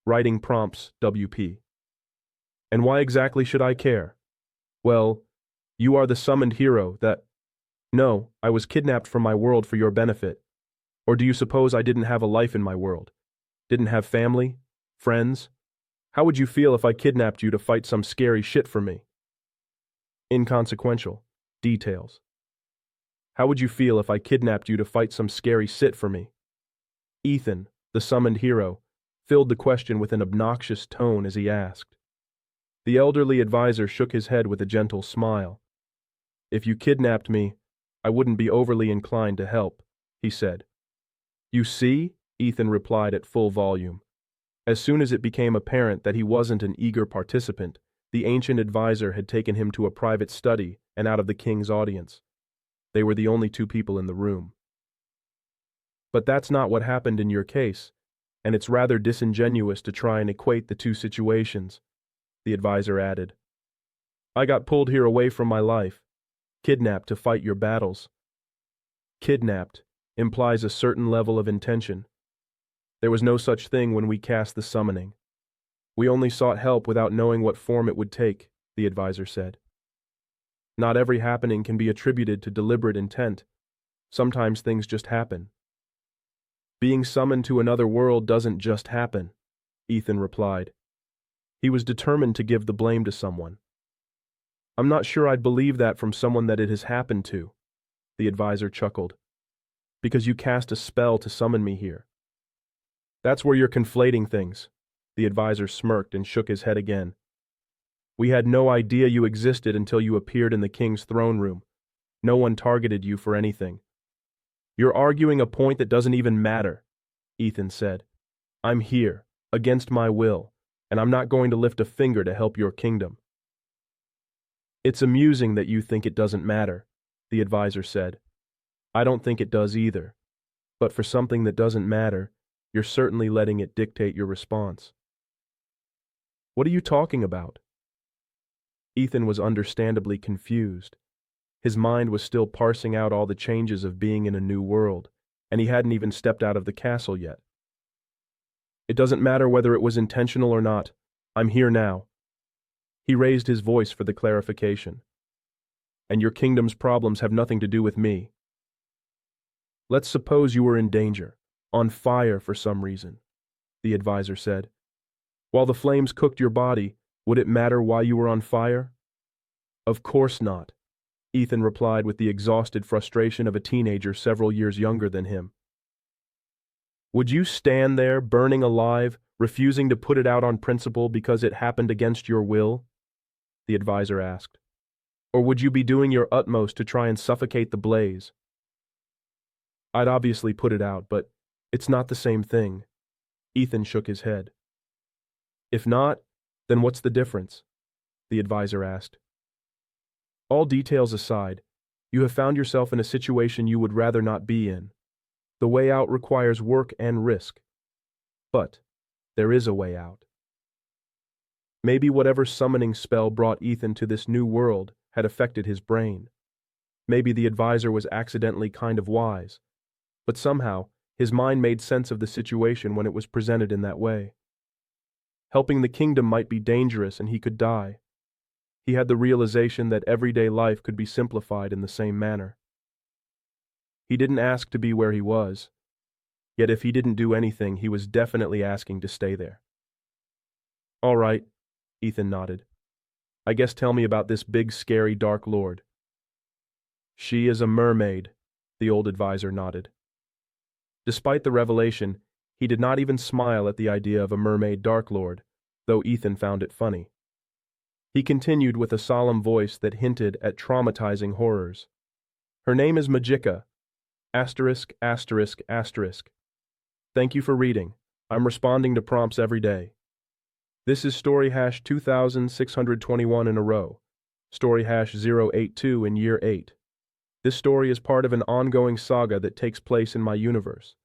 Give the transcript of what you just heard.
Writing Prompts, WP. And why exactly should I care? Well, you are the summoned hero that... No, I was kidnapped from my world for your benefit. Or do you suppose I didn't have a life in my world? Didn't have family? Friends? How would you feel if I kidnapped you to fight some scary shit for me? Inconsequential. Details. How would you feel if I kidnapped you to fight some scary shit for me? Ethan, the summoned hero, filled the question with an obnoxious tone as he asked. The elderly advisor shook his head with a gentle smile. If you kidnapped me, I wouldn't be overly inclined to help, he said. You see, Ethan replied at full volume. As soon as it became apparent that he wasn't an eager participant, the ancient advisor had taken him to a private study and out of the king's audience. They were the only two people in the room. But that's not what happened in your case, and it's rather disingenuous to try and equate the two situations, the advisor added. I got pulled here away from my life, kidnapped to fight your battles. Kidnapped implies a certain level of intention. There was no such thing when we cast the summoning. We only sought help without knowing what form it would take, the advisor said. Not every happening can be attributed to deliberate intent. Sometimes things just happen. Being summoned to another world doesn't just happen, Ethan replied. He was determined to give the blame to someone. I'm not sure I'd believe that from someone that it has happened to, the advisor chuckled. Because you cast a spell to summon me here. That's where you're conflating things, the advisor smirked and shook his head again. We had no idea you existed until you appeared in the king's throne room. No one targeted you for anything. You're arguing a point that doesn't even matter, Ethan said. I'm here, against my will, and I'm not going to lift a finger to help your kingdom. It's amusing that you think it doesn't matter, the advisor said. I don't think it does either. But for something that doesn't matter, you're certainly letting it dictate your response. What are you talking about? Ethan was understandably confused. His mind was still parsing out all the changes of being in a new world, and he hadn't even stepped out of the castle yet. It doesn't matter whether it was intentional or not. I'm here now. He raised his voice for the clarification. And your kingdom's problems have nothing to do with me. Let's suppose you were in danger, on fire for some reason, the advisor said. While the flames cooked your body, would it matter why you were on fire? Of course not, Ethan replied with the exhausted frustration of a teenager several years younger than him. Would you stand there, burning alive, refusing to put it out on principle because it happened against your will? The advisor asked. Or would you be doing your utmost to try and suffocate the blaze? I'd obviously put it out, but it's not the same thing. Ethan shook his head. If not, then what's the difference? The advisor asked. All details aside, you have found yourself in a situation you would rather not be in. The way out requires work and risk. But there is a way out. Maybe whatever summoning spell brought Ethan to this new world had affected his brain. Maybe the advisor was accidentally kind of wise. But somehow, his mind made sense of the situation when it was presented in that way. Helping the kingdom might be dangerous and he could die. He had the realization that everyday life could be simplified in the same manner. He didn't ask to be where he was, yet if he didn't do anything, he was definitely asking to stay there. All right, Ethan nodded. I guess tell me about this big, scary, dark lord. She is a mermaid, the old advisor nodded. Despite the revelation, he did not even smile at the idea of a mermaid dark lord, though Ethan found it funny. He continued with a solemn voice that hinted at traumatizing horrors. Her name is Magica. Asterisk, asterisk, asterisk. Thank you for reading. I'm responding to prompts every day. This is story hash 2621 in a row. Story hash 082 in year 8. This story is part of an ongoing saga that takes place in my universe.